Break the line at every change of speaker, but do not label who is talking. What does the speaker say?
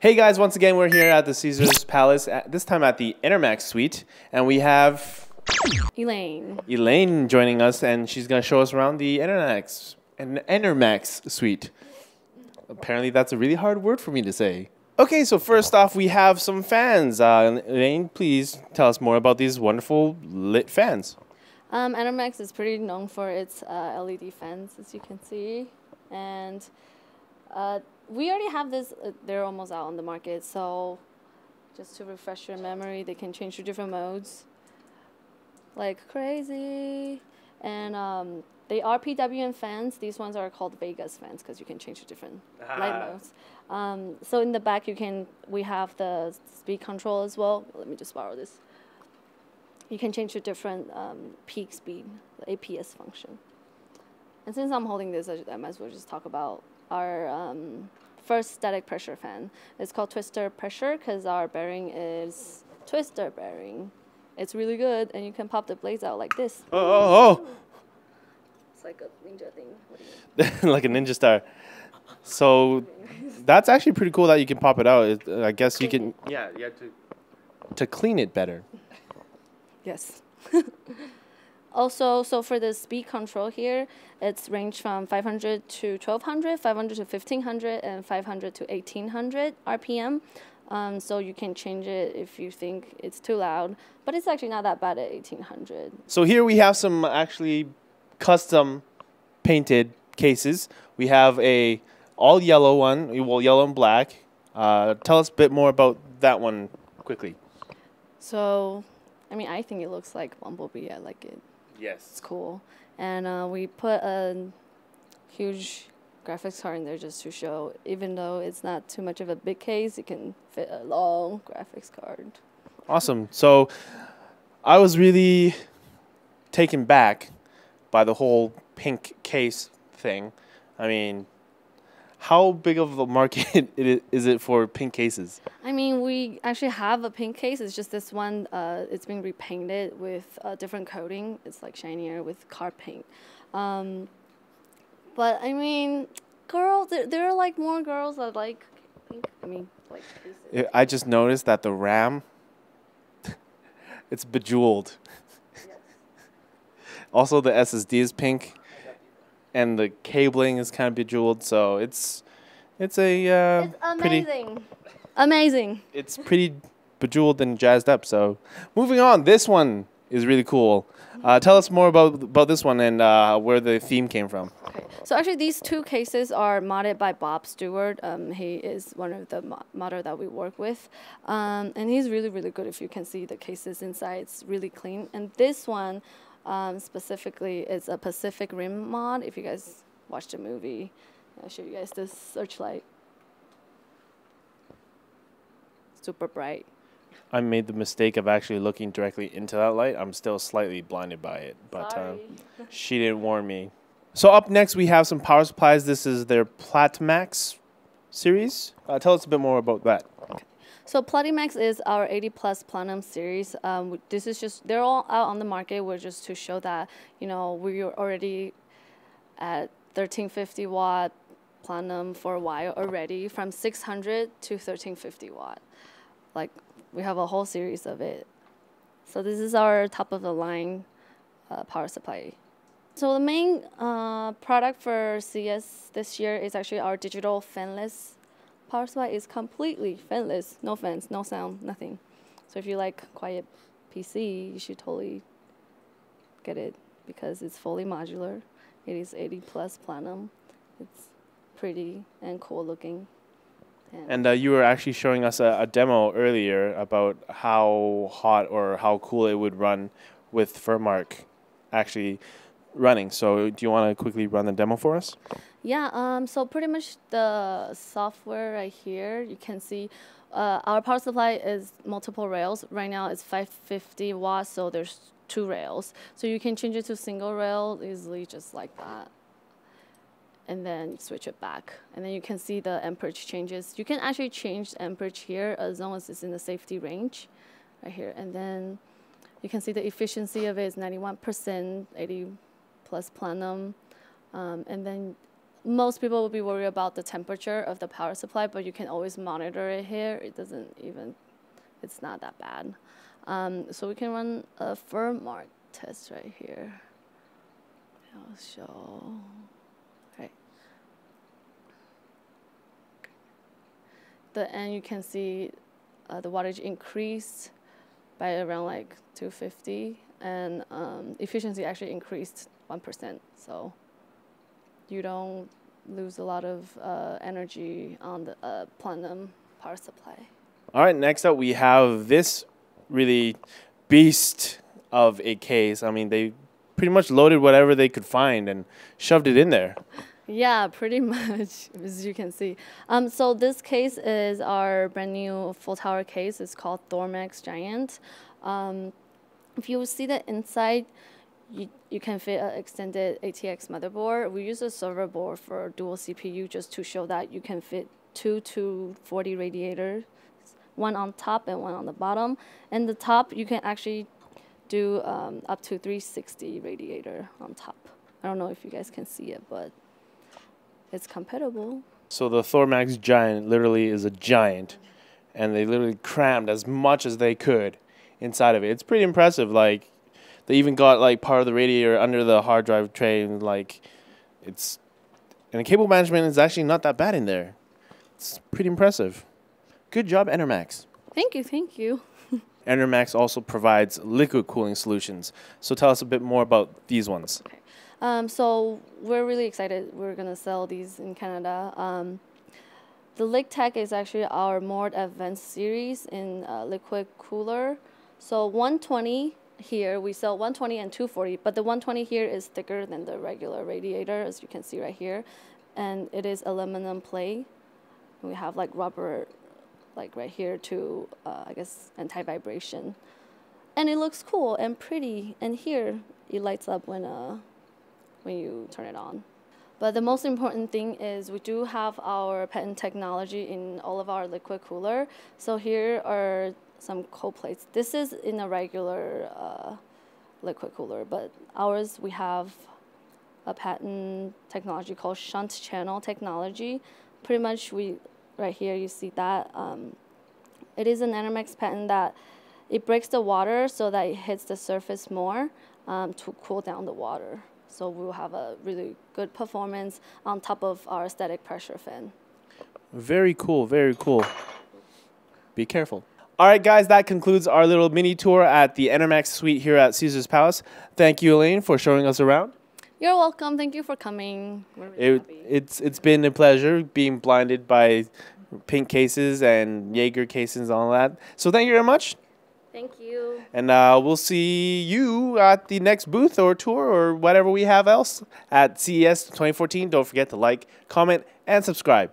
Hey guys, once again we're here at the Caesars Palace, this time at the Enermax suite, and we have Elaine joining us, and she's going to show us around the Enermax suite. Apparently that's a really hard word for me to say. Okay, so first off we have some fans. Elaine, please tell us more about these wonderful lit fans.
Enermax is pretty known for its LED fans, as you can see, and we already have this. They're almost out on the market, so just to refresh your memory, they can change to different modes like crazy. And they are PWM fans. These ones are called Vegas fans because you can change to different light modes. So in the back we have the speed control as well. Let me just borrow this. You can change to different peak speed, the APS function. And since I'm holding this, I might as well just talk about our first static pressure fan. It's called twister pressure because our bearing is twister bearing. It's really good, and you can pop the blades out like this.
Oh!
It's like a ninja thing. What do you
mean? Like a ninja star. So that's actually pretty cool that you can pop it out. I guess you can. Yeah, you have to clean it better.
Yes. Also, so for the speed control here, it's ranged from 500 to 1200, 500 to 1500, and 500 to 1800 RPM. So you can change it if you think it's too loud, but it's actually not that bad at 1800.
So here we have some actually custom painted cases. We have a all yellow one, well, yellow and black. Tell us a bit more about that one quickly.
So, I mean, I think it looks like Bumblebee. I like it.
Yes.
It's cool. And we put a huge graphics card in there just to show, even though it's not too much of a big case, it can fit a long graphics card.
Awesome. So I was really taken back by the whole pink case thing. I mean, how big of a market is it for pink cases?
I mean, we actually have a pink case. It's just this one. It's been repainted with a different coating. It's like shinier with car paint. But I mean, girls, there are like more girls that like pink. I mean, like cases.
I just noticed that the RAM, it's bejeweled. Yes. Also, the SSD is pink. And the cabling is kind of bejeweled, so it's amazing.
Amazing.
It's pretty bejeweled and jazzed up. So, moving on, this one is really cool. Tell us more about this one and where the theme came from.
Okay. So actually, these two cases are modded by Bob Stewart. He is one of the modder that we work with, and he's really good. If you can see the cases inside, it's really clean. And this one. Specifically, it's a Pacific Rim mod. If you guys watched the movie, I'll show you guys this searchlight. Super bright.
I made the mistake of actually looking directly into that light. I'm still slightly blinded by it, but she didn't warn me. So up next, we have some power supplies. This is their Max series. Tell us a bit more about that.
Okay. So Max is our 80 plus Platinum series. This is just, they're all out on the market. We're just to show that, you know, we're already at 1350 watt Platinum for a while already, from 600 to 1350 watt. Like, we have a whole series of it. So this is our top of the line power supply. So the main product for CS this year is actually our digital fanless power supply. Is completely fanless, no fans, no sound, nothing. So if you like quiet PC, you should totally get it because it's fully modular. It is 80 plus Platinum. It's pretty and cool looking.
And you were actually showing us a demo earlier about how hot or how cool it would run with Furmark actually running. So do you want to quickly run the demo for us?
Yeah, so pretty much the software right here, you can see our power supply is multiple rails. Right now it's 550 watts, so there's 2 rails. So you can change it to single rail easily just like that. And then switch it back. And then you can see the amperage changes. You can actually change the amperage here as long as it's in the safety range right here. And then you can see the efficiency of it is 91%, 80 plus Platinum. And then most people will be worried about the temperature of the power supply, but you can always monitor it here. It doesn't even, it's not that bad. So we can run a fur mark test right here. I'll show. Okay. And you can see the wattage increased by around like 250, and efficiency actually increased 1%. So you don't lose a lot of energy on the platinum power supply.
All right, next up we have this really beast of a case. I mean, they pretty much loaded whatever they could find and shoved it in there.
Yeah, pretty much, as you can see. So this case is our brand new full tower case. It's called Thor Max Giant. If you see the inside, you can fit an extended ATX motherboard. We use a server board for dual CPU just to show that you can fit 2 240 radiators, one on top and one on the bottom. And the top, you can actually do up to 360 radiator on top. I don't know if you guys can see it, but it's compatible.
So the Thor Max Giant literally is a giant, and they literally crammed as much as they could inside of it. It's pretty impressive. Like, they even got like part of the radiator under the hard drive tray, and like, and the cable management is actually not that bad in there. It's pretty impressive. Good job, Enermax.
Thank you, thank you.
Enermax also provides liquid cooling solutions. So tell us a bit more about these ones.
Okay. So we're really excited. We're gonna sell these in Canada. The Lake Tech is actually our more advanced series in liquid cooler. So 120 here, we sell 120 and 240, but the 120 here is thicker than the regular radiator, as you can see right here. And it is aluminum plate. We have like rubber, like right here to, I guess, anti-vibration. And it looks cool and pretty. And here, it lights up when you turn it on. But the most important thing is we do have our patent technology in all of our liquid cooler. So here are some cold plates. This is in a regular liquid cooler, but ours, we have a patent technology called Shunt channel technology. Pretty much right here you see that. It is an Enermax patent that it breaks the water so that it hits the surface more to cool down the water. So we'll have a really good performance on top of our static pressure fan.
Very cool, very cool. Be careful. All right, guys, that concludes our little mini tour at the Enermax suite here at Caesar's Palace. Thank you, Elaine, for showing us around.
You're welcome. Thank you for coming. We're really happy.
It's been a pleasure being blinded by pink cases and Jaeger cases and all that. So thank you very much.
Thank you.
And we'll see you at the next booth or tour or whatever we have else at CES 2014. Don't forget to like, comment, and subscribe.